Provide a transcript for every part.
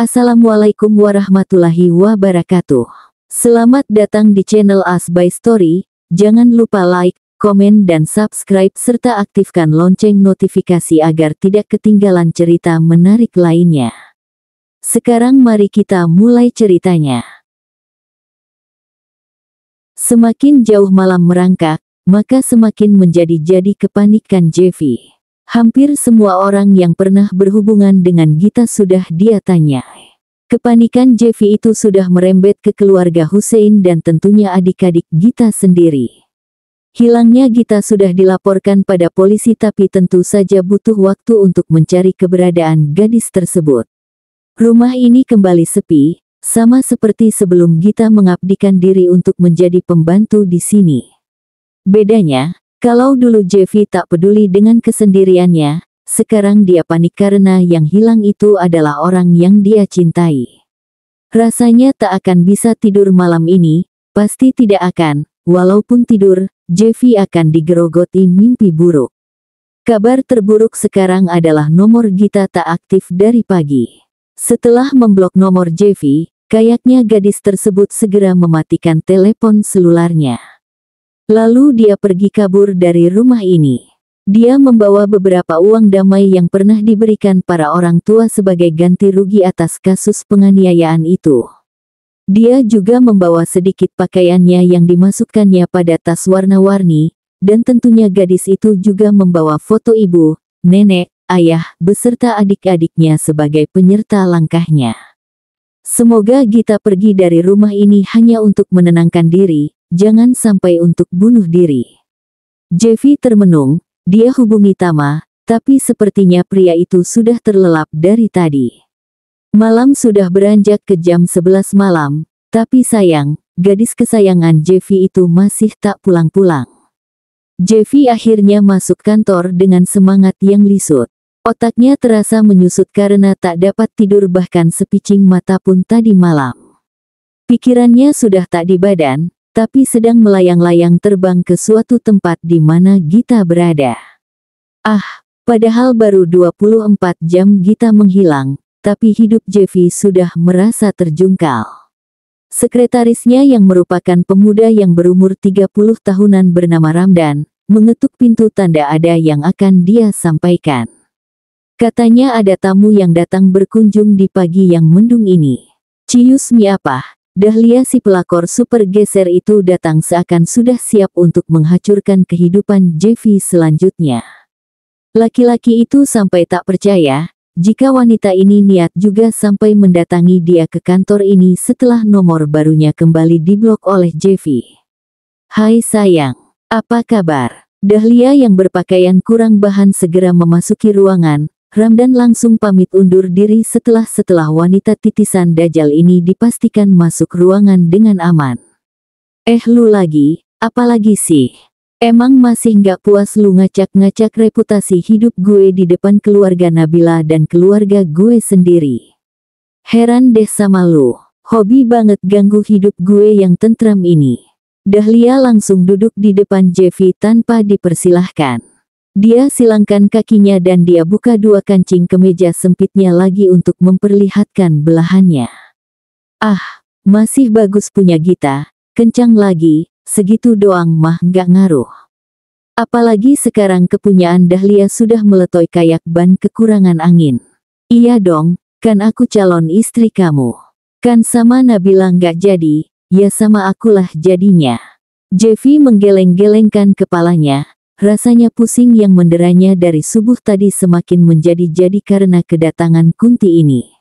Assalamualaikum warahmatullahi wabarakatuh. Selamat datang di channel As by Story. Jangan lupa like, komen dan subscribe serta aktifkan lonceng notifikasi agar tidak ketinggalan cerita menarik lainnya. Sekarang mari kita mulai ceritanya. Semakin jauh malam merangkak, maka semakin menjadi-jadi kepanikan Jeffy. Hampir semua orang yang pernah berhubungan dengan Gita sudah dia tanyai. Kepanikan Jeffy itu sudah merembet ke keluarga Hussein dan tentunya adik-adik Gita sendiri. Hilangnya Gita sudah dilaporkan pada polisi tapi tentu saja butuh waktu untuk mencari keberadaan gadis tersebut. Rumah ini kembali sepi, sama seperti sebelum Gita mengabdikan diri untuk menjadi pembantu di sini. Bedanya, kalau dulu Jeffy tak peduli dengan kesendiriannya, sekarang dia panik karena yang hilang itu adalah orang yang dia cintai. Rasanya tak akan bisa tidur malam ini, pasti tidak akan, walaupun tidur, Jeffy akan digerogoti mimpi buruk. Kabar terburuk sekarang adalah nomor Gita tak aktif dari pagi. Setelah memblok nomor Jeffy, kayaknya gadis tersebut segera mematikan telepon selularnya. Lalu dia pergi kabur dari rumah ini. Dia membawa beberapa uang damai yang pernah diberikan para orang tua sebagai ganti rugi atas kasus penganiayaan itu. Dia juga membawa sedikit pakaiannya yang dimasukkannya pada tas warna-warni, dan tentunya gadis itu juga membawa foto ibu, nenek, ayah, beserta adik-adiknya sebagai penyerta langkahnya. Semoga Gita pergi dari rumah ini hanya untuk menenangkan diri, jangan sampai untuk bunuh diri. Jeffy termenung, dia hubungi Tama, tapi sepertinya pria itu sudah terlelap dari tadi. Malam sudah beranjak ke jam 11 malam, tapi sayang, gadis kesayangan Jeffy itu masih tak pulang-pulang. Jeffy akhirnya masuk kantor dengan semangat yang lisut. Otaknya terasa menyusut karena tak dapat tidur bahkan sepicing mata pun tadi malam. Pikirannya sudah tak di badan, tapi sedang melayang-layang terbang ke suatu tempat di mana Gita berada. Padahal baru 24 jam Gita menghilang, tapi hidup Jeffy sudah merasa terjungkal. Sekretarisnya yang merupakan pemuda yang berumur 30 tahunan bernama Ramdan, mengetuk pintu tanda ada yang akan dia sampaikan. Katanya ada tamu yang datang berkunjung di pagi yang mendung ini. Cius mi apa? Dahlia si pelakor super geser itu datang seakan sudah siap untuk menghancurkan kehidupan Jeffy selanjutnya. Laki-laki itu sampai tak percaya, jika wanita ini niat juga sampai mendatangi dia ke kantor ini setelah nomor barunya kembali diblok oleh Jeffy. Hai sayang, apa kabar? Dahlia yang berpakaian kurang bahan segera memasuki ruangan. Ramdan langsung pamit undur diri setelah wanita titisan Dajjal ini dipastikan masuk ruangan dengan aman. Lu lagi, apalagi sih? Emang masih nggak puas lu ngacak-ngacak reputasi hidup gue di depan keluarga Nabila dan keluarga gue sendiri? Heran deh sama lu, hobi banget ganggu hidup gue yang tentram ini. Dahlia langsung duduk di depan Jeffy tanpa dipersilahkan. Dia silangkan kakinya dan dia buka dua kancing kemeja sempitnya lagi untuk memperlihatkan belahannya. Masih bagus punya Gita, kencang lagi, segitu doang mah nggak ngaruh. Apalagi sekarang kepunyaan Dahlia sudah meletoy kayak ban kekurangan angin. Iya dong, kan aku calon istri kamu. Kan sama Nabila nggak jadi, ya sama akulah jadinya. Jeffy menggeleng-gelengkan kepalanya. Rasanya pusing yang menderanya dari subuh tadi semakin menjadi-jadi karena kedatangan Kunti ini.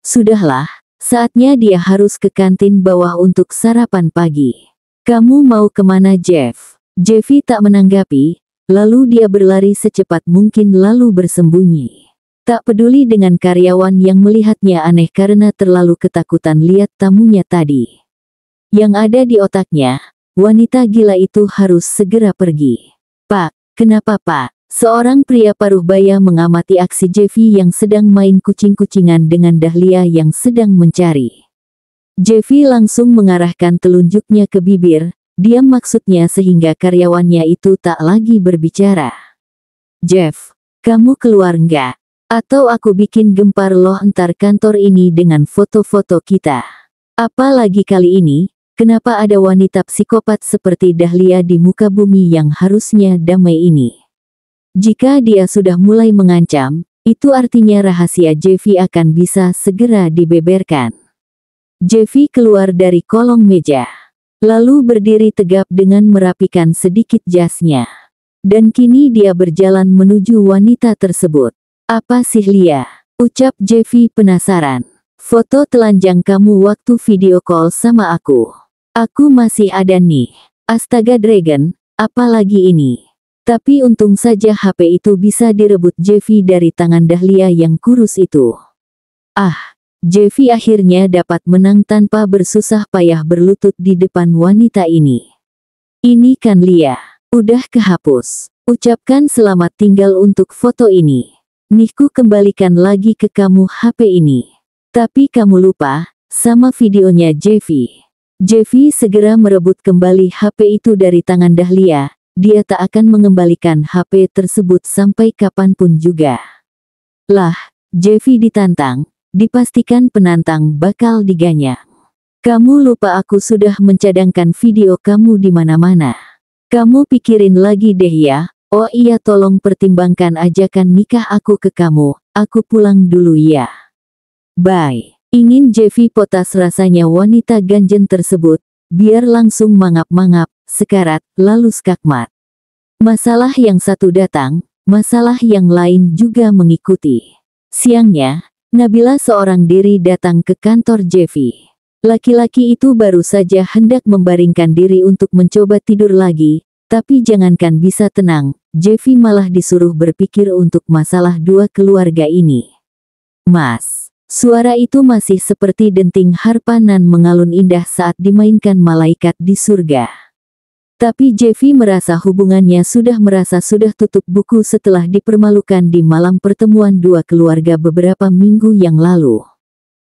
Sudahlah, saatnya dia harus ke kantin bawah untuk sarapan pagi. Kamu mau kemana Jeff? Jeffy tak menanggapi, lalu dia berlari secepat mungkin lalu bersembunyi. Tak peduli dengan karyawan yang melihatnya aneh karena terlalu ketakutan lihat tamunya tadi. Yang ada di otaknya, wanita gila itu harus segera pergi. Pak, kenapa Pak? Seorang pria paruh baya mengamati aksi Jeffy yang sedang main kucing-kucingan dengan Dahlia yang sedang mencari. Jeffy langsung mengarahkan telunjuknya ke bibir, diam maksudnya sehingga karyawannya itu tak lagi berbicara. Jeff, kamu keluar nggak? Atau aku bikin gempar loh entar kantor ini dengan foto-foto kita. Apalagi kali ini, kenapa ada wanita psikopat seperti Dahlia di muka bumi yang harusnya damai ini? Jika dia sudah mulai mengancam, itu artinya rahasia Jeffy akan bisa segera dibeberkan. Jeffy keluar dari kolong meja, lalu berdiri tegap dengan merapikan sedikit jasnya. Dan kini dia berjalan menuju wanita tersebut. Apa sih Lia? Ucap Jeffy penasaran. Foto telanjang kamu waktu video call sama aku. Aku masih ada nih. Astaga Dragon, apalagi ini? Tapi untung saja HP itu bisa direbut Jeffy dari tangan Dahlia yang kurus itu. Ah, Jeffy akhirnya dapat menang tanpa bersusah payah berlutut di depan wanita ini. Ini kan Lia, udah kehapus. Ucapkan selamat tinggal untuk foto ini. Nihku kembalikan lagi ke kamu HP ini. Tapi kamu lupa, sama videonya Jeffy. Jeffy segera merebut kembali HP itu dari tangan Dahlia. Dia tak akan mengembalikan HP tersebut sampai kapanpun juga. Lah, Jeffy ditantang, dipastikan penantang bakal diganyang. Kamu lupa aku sudah mencadangkan video kamu di mana-mana. Kamu pikirin lagi deh ya. Oh iya tolong pertimbangkan ajakan nikah aku ke kamu. Aku pulang dulu ya. Bye. Ingin Jeffy potas rasanya wanita ganjen tersebut, biar langsung mangap-mangap, sekarat, lalu skakmat. Masalah yang satu datang, masalah yang lain juga mengikuti. Siangnya, Nabila seorang diri datang ke kantor Jeffy. Laki-laki itu baru saja hendak membaringkan diri untuk mencoba tidur lagi, tapi jangankan bisa tenang, Jeffy malah disuruh berpikir untuk masalah dua keluarga ini. Mas. Suara itu masih seperti denting harpa nan mengalun indah saat dimainkan malaikat di surga. Tapi Jeffy merasa hubungannya sudah tutup buku setelah dipermalukan di malam pertemuan dua keluarga beberapa minggu yang lalu.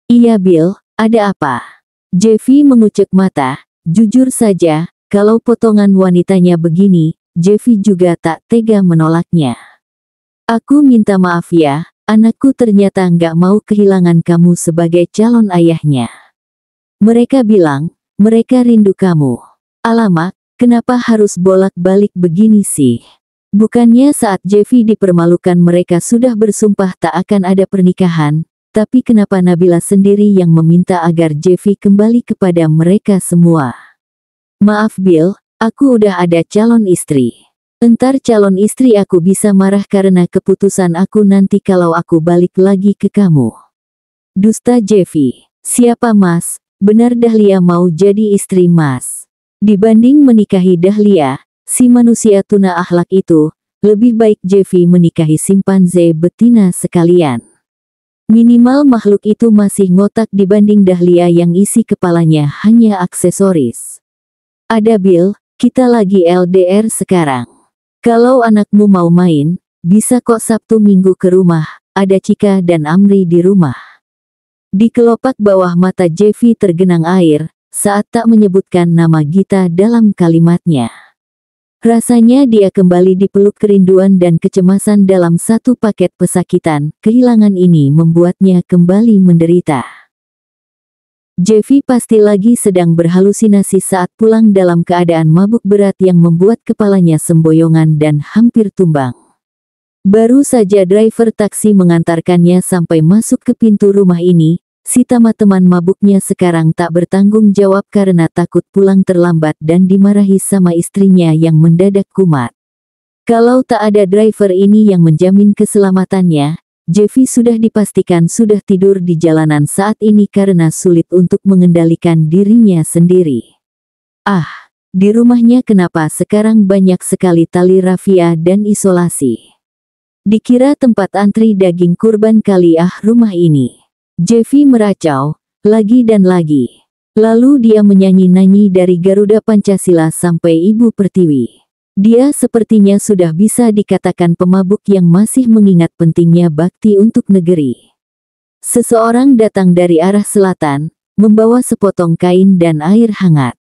Iya Bill, ada apa? Jeffy mengucek mata, jujur saja, kalau potongan wanitanya begini, Jeffy juga tak tega menolaknya. Aku minta maaf ya. Anakku ternyata nggak mau kehilangan kamu sebagai calon ayahnya. Mereka bilang, mereka rindu kamu. Alamak, kenapa harus bolak-balik begini sih? Bukannya saat Jeffy dipermalukan mereka sudah bersumpah tak akan ada pernikahan, tapi kenapa Nabila sendiri yang meminta agar Jeffy kembali kepada mereka semua? Maaf Bill, aku udah ada calon istri. Entar calon istri aku bisa marah karena keputusan aku nanti kalau aku balik lagi ke kamu. Dusta Jeffy. Siapa Mas? Benar Dahlia mau jadi istri Mas. Dibanding menikahi Dahlia, si manusia tuna akhlak itu, lebih baik Jeffy menikahi simpanze betina sekalian. Minimal makhluk itu masih ngotak dibanding Dahlia yang isi kepalanya hanya aksesoris. Ada Bill, kita lagi LDR sekarang. Kalau anakmu mau main, bisa kok Sabtu Minggu ke rumah, ada Cika dan Amri di rumah. Di kelopak bawah mata Jeffy tergenang air, saat tak menyebutkan nama Gita dalam kalimatnya. Rasanya dia kembali dipeluk kerinduan dan kecemasan dalam satu paket pesakitan, kehilangan ini membuatnya kembali menderita. Jeffy pasti lagi sedang berhalusinasi saat pulang dalam keadaan mabuk berat yang membuat kepalanya semboyongan dan hampir tumbang. Baru saja driver taksi mengantarkannya sampai masuk ke pintu rumah ini, si teman mabuknya sekarang tak bertanggung jawab karena takut pulang terlambat dan dimarahi sama istrinya yang mendadak kumat. Kalau tak ada driver ini yang menjamin keselamatannya, Jeffy sudah dipastikan sudah tidur di jalanan saat ini karena sulit untuk mengendalikan dirinya sendiri. Ah, di rumahnya kenapa sekarang banyak sekali tali rafia dan isolasi? Dikira tempat antri daging kurban kali rumah ini. Jeffy meracau, lagi dan lagi. Lalu dia menyanyi-nyanyi dari Garuda Pancasila sampai Ibu Pertiwi. Dia sepertinya sudah bisa dikatakan pemabuk yang masih mengingat pentingnya bakti untuk negeri. Seseorang datang dari arah selatan, membawa sepotong kain dan air hangat.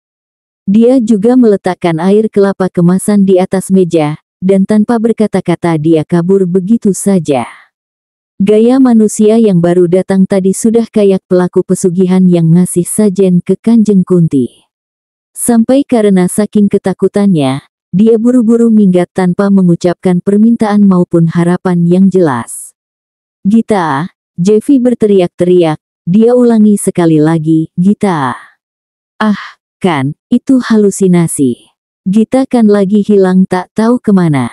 Dia juga meletakkan air kelapa kemasan di atas meja, dan tanpa berkata-kata dia kabur begitu saja. Gaya manusia yang baru datang tadi sudah kayak pelaku pesugihan yang ngasih sajen ke Kanjeng Kunti. Sampai karena saking ketakutannya, dia buru-buru minggat tanpa mengucapkan permintaan maupun harapan yang jelas. "Gita!" Jeffy berteriak-teriak. Dia ulangi sekali lagi, "Gita!" Ah, kan, itu halusinasi. Gita kan lagi hilang tak tahu kemana.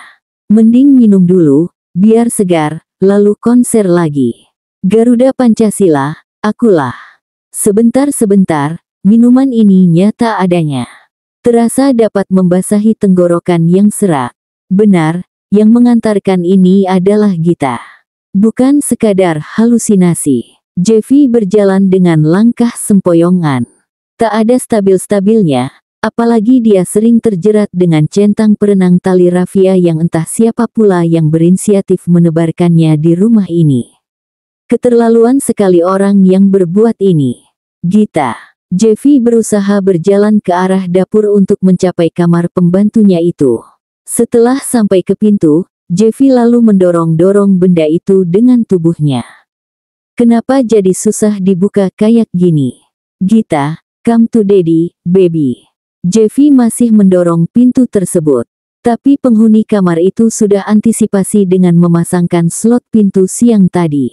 Mending minum dulu, biar segar, lalu konser lagi. Garuda Pancasila, akulah. Sebentar-sebentar, minuman ini nyata adanya. Terasa dapat membasahi tenggorokan yang serak. Benar, yang mengantarkan ini adalah Gita. Bukan sekadar halusinasi. Jeffy berjalan dengan langkah sempoyongan. Tak ada stabil-stabilnya, apalagi dia sering terjerat dengan centang perenang tali rafia yang entah siapa pula yang berinisiatif menebarkannya di rumah ini. Keterlaluan sekali orang yang berbuat ini. "Gita." Jeffy berusaha berjalan ke arah dapur untuk mencapai kamar pembantunya itu. Setelah sampai ke pintu, Jeffy lalu mendorong-dorong benda itu dengan tubuhnya. "Kenapa jadi susah dibuka kayak gini? Gita, come to daddy, baby." Jeffy masih mendorong pintu tersebut. Tapi penghuni kamar itu sudah antisipasi dengan memasangkan slot pintu siang tadi.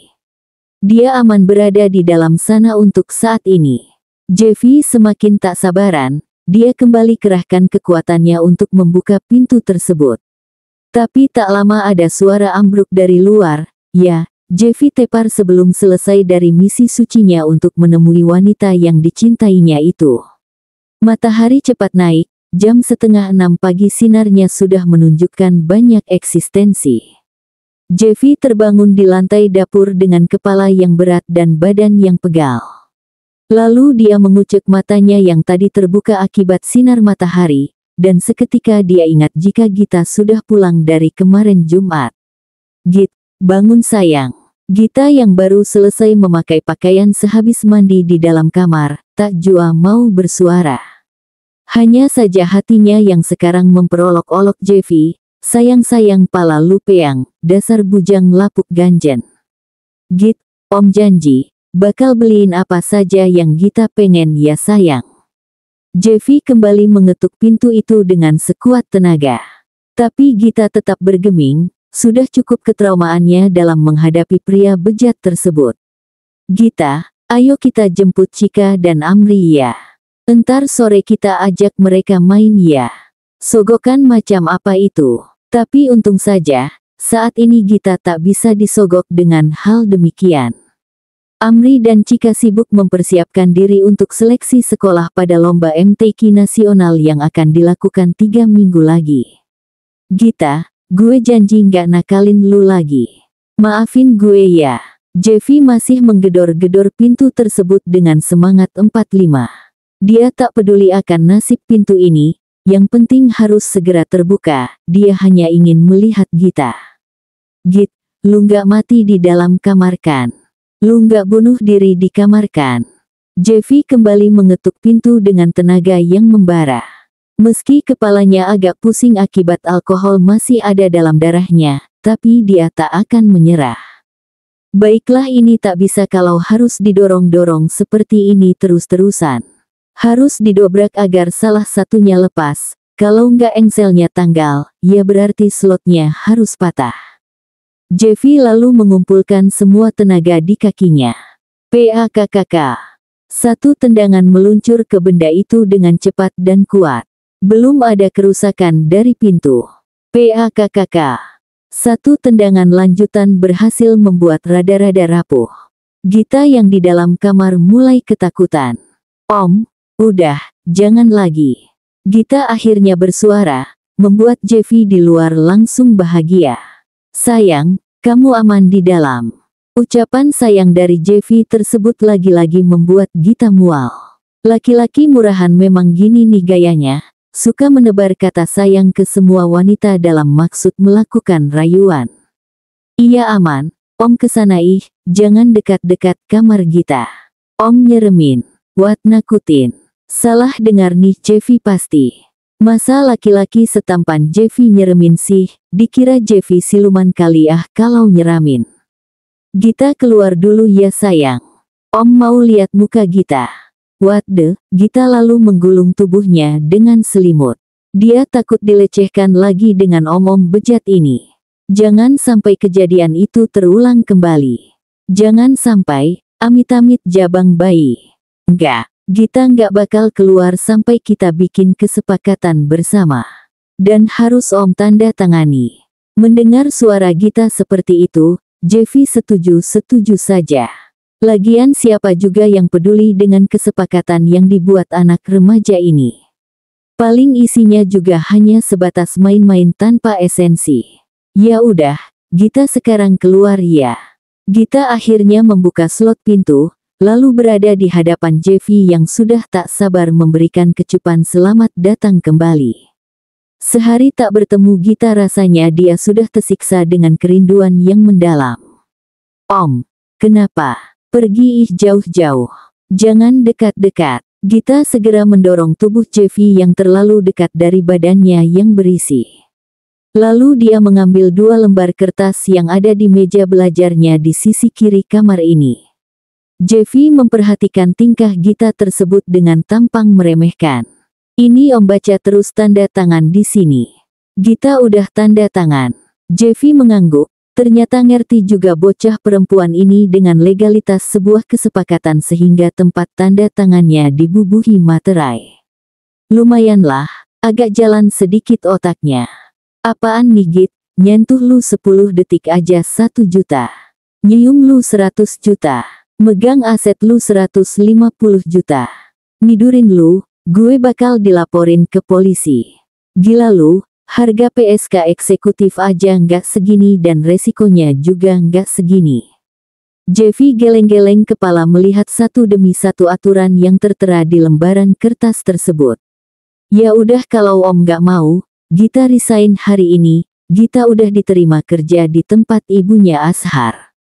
Dia aman berada di dalam sana untuk saat ini. Jeffy semakin tak sabaran, dia kembali kerahkan kekuatannya untuk membuka pintu tersebut. Tapi tak lama ada suara ambruk dari luar. Ya, Jeffy tepar sebelum selesai dari misi sucinya untuk menemui wanita yang dicintainya itu. Matahari cepat naik, jam 5:30 pagi sinarnya sudah menunjukkan banyak eksistensi. Jeffy terbangun di lantai dapur dengan kepala yang berat dan badan yang pegal. Lalu dia mengucek matanya yang tadi terbuka akibat sinar matahari, dan seketika dia ingat jika Gita sudah pulang dari kemarin Jumat. "Git, bangun sayang." Gita yang baru selesai memakai pakaian sehabis mandi di dalam kamar, tak jua mau bersuara. Hanya saja hatinya yang sekarang memperolok-olok Jeffy, "Sayang-sayang pala lu peang, dasar bujang lapuk ganjen." "Git, Om janji, bakal beliin apa saja yang Gita pengen ya sayang." Jeffy kembali mengetuk pintu itu dengan sekuat tenaga. Tapi Gita tetap bergeming, sudah cukup ketraumaannya dalam menghadapi pria bejat tersebut. "Gita, ayo kita jemput Chika dan Amri ya. Entar sore kita ajak mereka main ya." Sogokan macam apa itu? Tapi untung saja, saat ini Gita tak bisa disogok dengan hal demikian. Amri dan Chika sibuk mempersiapkan diri untuk seleksi sekolah pada lomba MTQ nasional yang akan dilakukan 3 minggu lagi. "Gita, gue janji nggak nakalin lu lagi. Maafin gue ya." Jeffy masih menggedor-gedor pintu tersebut dengan semangat 45. Dia tak peduli akan nasib pintu ini, yang penting harus segera terbuka, dia hanya ingin melihat Gita. "Git, lu nggak mati di dalam kamar kan? Lu nggak bunuh diri di kamar kan?" Jeffy kembali mengetuk pintu dengan tenaga yang membara. Meski kepalanya agak pusing akibat alkohol masih ada dalam darahnya, tapi dia tak akan menyerah. Baiklah, ini tak bisa kalau harus didorong-dorong seperti ini terus-terusan. Harus didobrak agar salah satunya lepas, kalau nggak engselnya tanggal, ya berarti slotnya harus patah. Jeffy lalu mengumpulkan semua tenaga di kakinya. PAKKK. Satu tendangan meluncur ke benda itu dengan cepat dan kuat. Belum ada kerusakan dari pintu. PAKKK. Satu tendangan lanjutan berhasil membuat rada-rada rapuh. Gita yang di dalam kamar mulai ketakutan. "Om, udah, jangan lagi." Gita akhirnya bersuara, membuat Jeffy di luar langsung bahagia. "Sayang, kamu aman di dalam." Ucapan sayang dari Jeffy tersebut lagi-lagi membuat Gita mual. Laki-laki murahan memang gini nih gayanya, suka menebar kata sayang ke semua wanita dalam maksud melakukan rayuan. "Iya aman, Om kesana ih, jangan dekat-dekat kamar Gita. Om nyeremin." "Wat nakutin. Salah dengar nih Jeffy pasti. Masa laki-laki setampan Jeffy nyeremin sih, dikira Jeffy siluman kali ah kalau nyeramin." Gita keluar dulu ya sayang. Om mau lihat muka Gita. What the? Gita lalu menggulung tubuhnya dengan selimut. Dia takut dilecehkan lagi dengan om-om bejat ini. Jangan sampai kejadian itu terulang kembali. Jangan sampai, amit-amit jabang bayi. Enggak, Gita nggak bakal keluar sampai kita bikin kesepakatan bersama. Dan harus om tanda tangani. Mendengar suara Gita seperti itu, Jeffy setuju saja. Lagian siapa juga yang peduli dengan kesepakatan yang dibuat anak remaja ini. Paling isinya juga hanya sebatas main-main tanpa esensi. Ya udah, Gita sekarang keluar ya. Gita akhirnya membuka slot pintu, lalu berada di hadapan Jeffy yang sudah tak sabar memberikan kecupan selamat datang kembali. Sehari tak bertemu Gita rasanya dia sudah tersiksa dengan kerinduan yang mendalam. Om, kenapa? Pergi jauh-jauh. Jangan dekat-dekat. Gita segera mendorong tubuh Jeffy yang terlalu dekat dari badannya yang berisi. Lalu dia mengambil 2 lembar kertas yang ada di meja belajarnya di sisi kiri kamar ini. Jeffy memperhatikan tingkah Gita tersebut dengan tampang meremehkan. Ini om baca terus tanda tangan di sini. Gita udah tanda tangan. Jeffy mengangguk, ternyata ngerti juga bocah perempuan ini dengan legalitas sebuah kesepakatan sehingga tempat tanda tangannya dibubuhi materai. Lumayanlah, agak jalan sedikit otaknya. Apaan nih Git, nyentuh lu 10 detik aja 1 juta. Nyium lu 100 juta. Megang aset lu 150 juta. Nidurin lu, gue bakal dilaporin ke polisi. Gila lu, harga PSK eksekutif aja nggak segini dan resikonya juga nggak segini. Jeffy geleng-geleng kepala melihat satu demi satu aturan yang tertera di lembaran kertas tersebut. Ya udah kalau om nggak mau, Gita resign hari ini. Gita udah diterima kerja di tempat ibunya Ashar.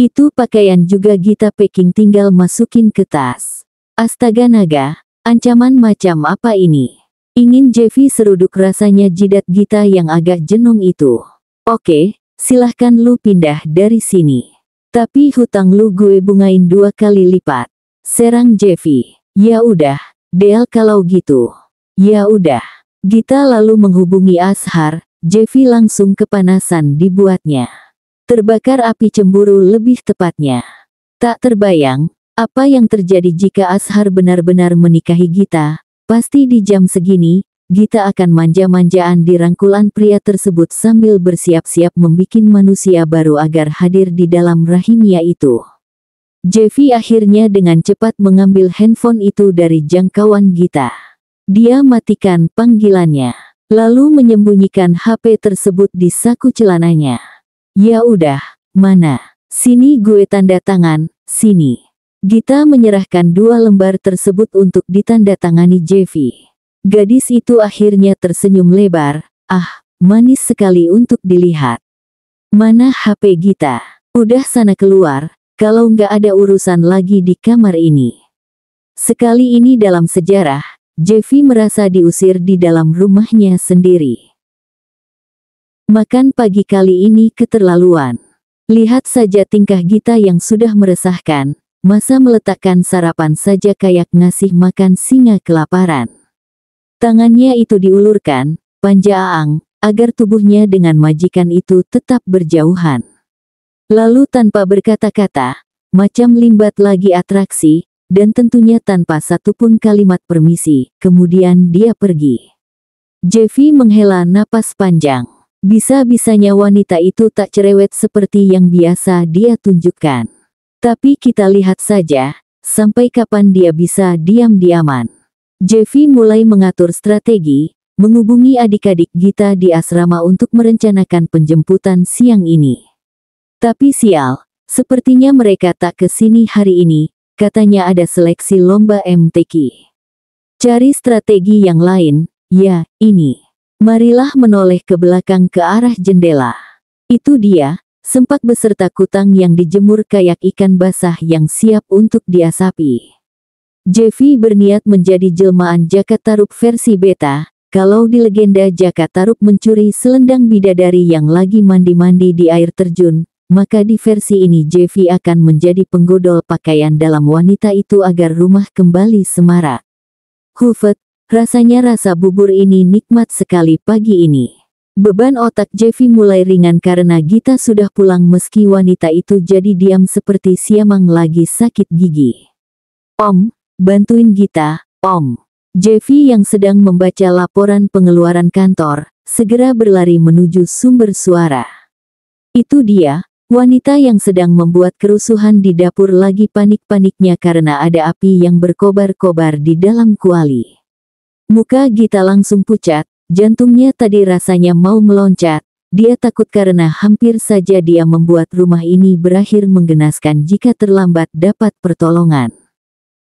Itu pakaian juga Gita packing tinggal masukin ke tas. Astaga naga. Ancaman macam apa ini? Ingin Jeffy seruduk rasanya jidat Gita yang agak jenong itu. Oke, silahkan lu pindah dari sini. Tapi hutang lu gue bungain 2 kali lipat. Serang Jeffy. Ya udah, deal kalau gitu. Ya udah. Gita lalu menghubungi Ashar, Jeffy langsung kepanasan dibuatnya. Terbakar api cemburu lebih tepatnya. Tak terbayang, apa yang terjadi jika Ashar benar-benar menikahi Gita? Pasti di jam segini, Gita akan manja-manjaan di rangkulan pria tersebut sambil bersiap-siap membikin manusia baru agar hadir di dalam rahimnya itu. Jeffy akhirnya dengan cepat mengambil handphone itu dari jangkauan Gita. Dia matikan panggilannya, lalu menyembunyikan HP tersebut di saku celananya. Ya udah, mana? Sini gue tanda tangan, sini. Gita menyerahkan 2 lembar tersebut untuk ditandatangani Jeffy. Gadis itu akhirnya tersenyum lebar, manis sekali untuk dilihat. Mana HP Gita? Udah sana keluar, kalau nggak ada urusan lagi di kamar ini. Sekali ini dalam sejarah, Jeffy merasa diusir di dalam rumahnya sendiri. Makan pagi kali ini keterlaluan. Lihat saja tingkah Gita yang sudah meresahkan. Masa meletakkan sarapan saja kayak ngasih makan singa kelaparan. Tangannya itu diulurkan, panjang, agar tubuhnya dengan majikan itu tetap berjauhan. Lalu tanpa berkata-kata, macam limbat lagi atraksi, dan tentunya tanpa satupun kalimat permisi, kemudian dia pergi. Jeffy menghela napas panjang. Bisa-bisanya wanita itu tak cerewet seperti yang biasa dia tunjukkan. Tapi kita lihat saja, sampai kapan dia bisa diam-diaman. Jeffy mulai mengatur strategi, menghubungi adik-adik Gita di asrama untuk merencanakan penjemputan siang ini. Tapi sial, sepertinya mereka tak ke sini hari ini, katanya ada seleksi lomba MTQ. Cari strategi yang lain, ya, ini. Marilah menoleh ke belakang ke arah jendela. Itu dia. Sempak beserta kutang yang dijemur kayak ikan basah yang siap untuk diasapi. Jeffy berniat menjadi jelmaan Jaka Tarub versi beta, kalau di legenda Jaka Tarub mencuri selendang bidadari yang lagi mandi-mandi di air terjun, maka di versi ini Jeffy akan menjadi penggodol pakaian dalam wanita itu agar rumah kembali semarak. Hufet, rasanya rasa bubur ini nikmat sekali pagi ini. Beban otak Jeffy mulai ringan karena Gita sudah pulang meski wanita itu jadi diam seperti siamang lagi sakit gigi. Om, bantuin Gita, Om. Jeffy yang sedang membaca laporan pengeluaran kantor, segera berlari menuju sumber suara. Itu dia, wanita yang sedang membuat kerusuhan di dapur lagi panik-paniknya karena ada api yang berkobar-kobar di dalam kuali. Muka Gita langsung pucat, jantungnya tadi rasanya mau meloncat. Dia takut karena hampir saja dia membuat rumah ini berakhir menggenaskan jika terlambat dapat pertolongan.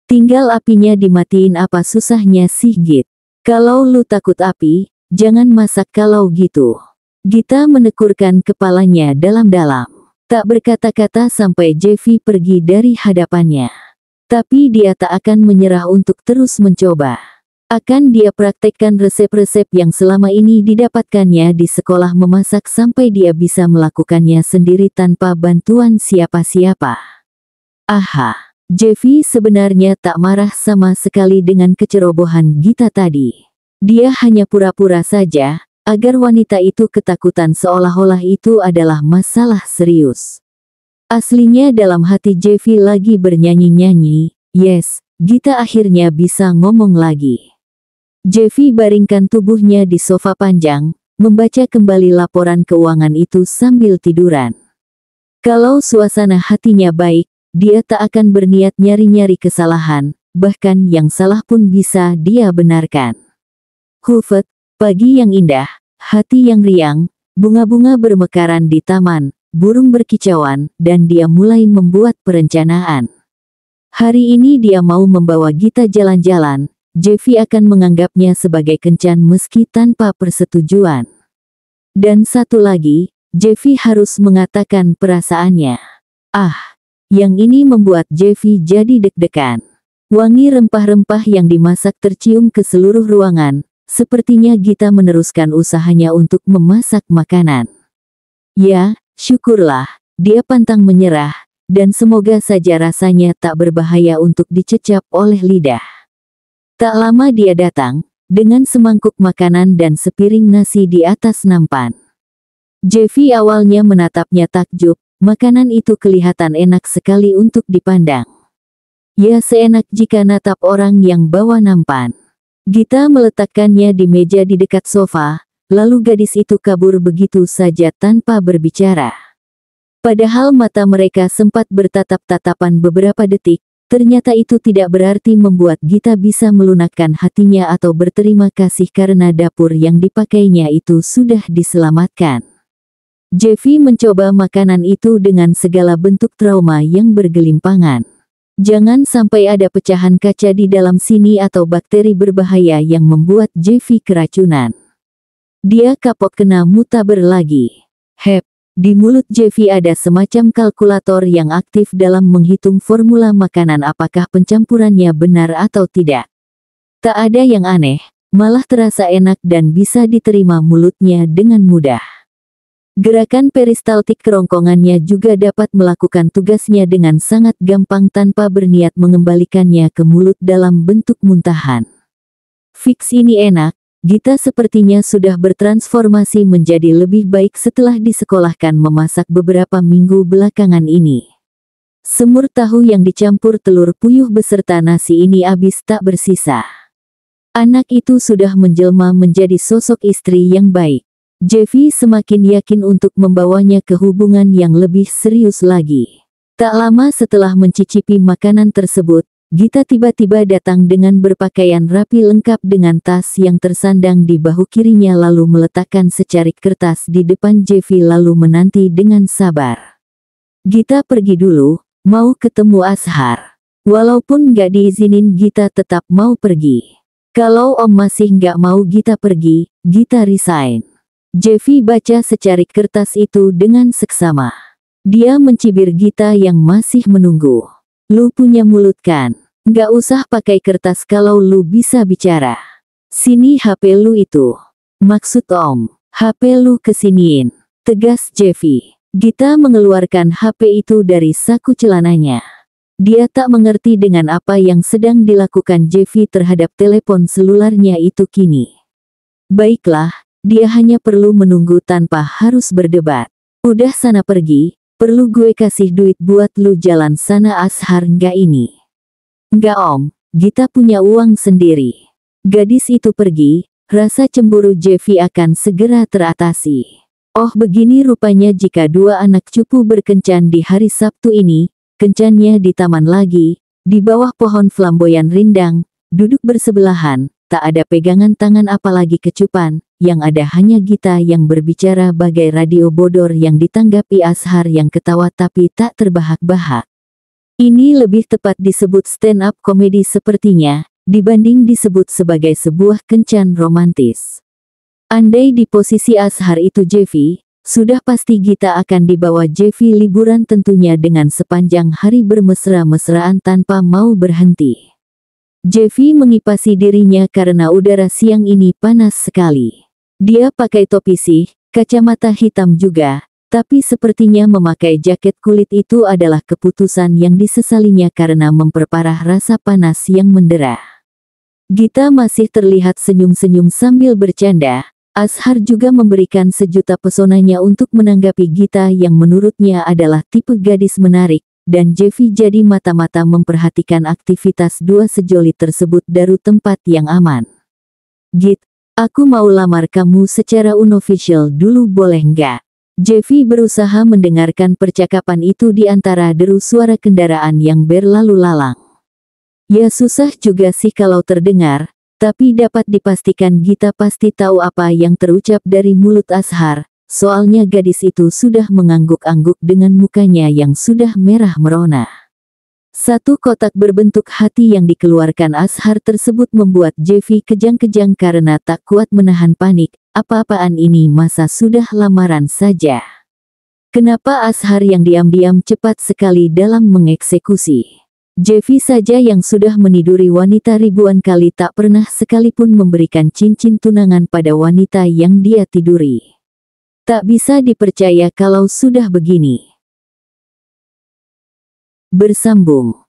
Tinggal apinya dimatiin, apa susahnya sih Git? Kalau lu takut api, jangan masak kalau gitu. Gita menekurkan kepalanya dalam-dalam. Tak berkata-kata sampai Jeffy pergi dari hadapannya. Tapi dia tak akan menyerah untuk terus mencoba. Akan dia praktekkan resep-resep yang selama ini didapatkannya di sekolah memasak sampai dia bisa melakukannya sendiri tanpa bantuan siapa-siapa. Aha. Jeffy sebenarnya tak marah sama sekali dengan kecerobohan Gita tadi. Dia hanya pura-pura saja, agar wanita itu ketakutan seolah-olah itu adalah masalah serius. Aslinya dalam hati Jeffy lagi bernyanyi-nyanyi, yes, Gita akhirnya bisa ngomong lagi. Jeffy baringkan tubuhnya di sofa panjang, membaca kembali laporan keuangan itu sambil tiduran. Kalau suasana hatinya baik, dia tak akan berniat nyari-nyari kesalahan, bahkan yang salah pun bisa dia benarkan. Hufet, pagi yang indah, hati yang riang, bunga-bunga bermekaran di taman, burung berkicauan, dan dia mulai membuat perencanaan. Hari ini dia mau membawa Gita jalan-jalan, Jeffy akan menganggapnya sebagai kencan meski tanpa persetujuan. Dan satu lagi, Jeffy harus mengatakan perasaannya. Yang ini membuat Jeffy jadi deg-degan. Wangi rempah-rempah yang dimasak tercium ke seluruh ruangan, sepertinya Gita meneruskan usahanya untuk memasak makanan. Ya, syukurlah, dia pantang menyerah, dan semoga saja rasanya tak berbahaya untuk dicecap oleh lidah. Tak lama dia datang, dengan semangkuk makanan dan sepiring nasi di atas nampan. Jeffy awalnya menatapnya takjub. Makanan itu kelihatan enak sekali untuk dipandang. Ya, seenak jika natap orang yang bawa nampan. Gita meletakkannya di meja di dekat sofa, lalu gadis itu kabur begitu saja tanpa berbicara. Padahal mata mereka sempat bertatap-tatapan beberapa detik, ternyata itu tidak berarti membuat Gita bisa melunakkan hatinya atau berterima kasih karena dapur yang dipakainya itu sudah diselamatkan. Jeffy mencoba makanan itu dengan segala bentuk trauma yang bergelimpangan. Jangan sampai ada pecahan kaca di dalam sini atau bakteri berbahaya yang membuat Jeffy keracunan. Dia kapok kena mutaber lagi. Di mulut Jeffy ada semacam kalkulator yang aktif dalam menghitung formula makanan apakah pencampurannya benar atau tidak. Tak ada yang aneh, malah terasa enak dan bisa diterima mulutnya dengan mudah. Gerakan peristaltik kerongkongannya juga dapat melakukan tugasnya dengan sangat gampang tanpa berniat mengembalikannya ke mulut dalam bentuk muntahan. Fix ini enak, Gita sepertinya sudah bertransformasi menjadi lebih baik setelah disekolahkan memasak beberapa minggu belakangan ini. Semur tahu yang dicampur telur puyuh beserta nasi ini habis tak bersisa. Anak itu sudah menjelma menjadi sosok istri yang baik. Jeffy semakin yakin untuk membawanya ke hubungan yang lebih serius lagi. Tak lama setelah mencicipi makanan tersebut, Gita tiba-tiba datang dengan berpakaian rapi lengkap dengan tas yang tersandang di bahu kirinya lalu meletakkan secarik kertas di depan Jeffy lalu menanti dengan sabar. Gita pergi dulu, mau ketemu Ashar. Walaupun gak diizinin Gita tetap mau pergi. Kalau Om masih gak mau Gita pergi, Gita resign. Jeffy baca secarik kertas itu dengan seksama. Dia mencibir Gita yang masih menunggu. Lu punya mulut kan? Nggak usah pakai kertas kalau lu bisa bicara. Sini HP lu itu. Maksud Om, HP lu kesiniin. Tegas Jeffy. Gita mengeluarkan HP itu dari saku celananya. Dia tak mengerti dengan apa yang sedang dilakukan Jeffy terhadap telepon selularnya itu kini. Baiklah, dia hanya perlu menunggu tanpa harus berdebat. Udah sana pergi, perlu gue kasih duit buat lu jalan sana Ashar nggak ini? Nggak om, Gita punya uang sendiri. Gadis itu pergi, rasa cemburu Jeffy akan segera teratasi. Oh begini rupanya jika dua anak cupu berkencan di hari Sabtu ini, kencannya di taman lagi, di bawah pohon flamboyan rindang, duduk bersebelahan, tak ada pegangan tangan apalagi kecupan, yang ada hanya Gita yang berbicara bagai radio bodor yang ditanggapi Ashar yang ketawa tapi tak terbahak-bahak. Ini lebih tepat disebut stand up komedi sepertinya, dibanding disebut sebagai sebuah kencan romantis. Andai di posisi Ashar itu Jeffy, sudah pasti Gita akan dibawa Jeffy liburan tentunya dengan sepanjang hari bermesra-mesraan tanpa mau berhenti. Jeffy mengipasi dirinya karena udara siang ini panas sekali. Dia pakai topi sih, kacamata hitam juga, tapi sepertinya memakai jaket kulit itu adalah keputusan yang disesalinya karena memperparah rasa panas yang mendera. Gita masih terlihat senyum-senyum sambil bercanda. Ashar juga memberikan sejuta pesonanya untuk menanggapi Gita yang menurutnya adalah tipe gadis menarik, dan Jeffy jadi mata-mata memperhatikan aktivitas dua sejoli tersebut dari tempat yang aman. Git, aku mau lamar kamu secara unofficial dulu boleh nggak? Jeffy berusaha mendengarkan percakapan itu di antara deru suara kendaraan yang berlalu lalang. Ya susah juga sih kalau terdengar. Tapi dapat dipastikan Gita pasti tahu apa yang terucap dari mulut Ashar, soalnya gadis itu sudah mengangguk-angguk dengan mukanya yang sudah merah merona. Satu kotak berbentuk hati yang dikeluarkan Ashar tersebut membuat Jeffy kejang-kejang karena tak kuat menahan panik. Apa-apaan ini masa sudah lamaran saja? Kenapa Ashar yang diam-diam cepat sekali dalam mengeksekusi? Jeffy saja yang sudah meniduri wanita ribuan kali tak pernah sekalipun memberikan cincin tunangan pada wanita yang dia tiduri. Tak bisa dipercaya kalau sudah begini. Bersambung.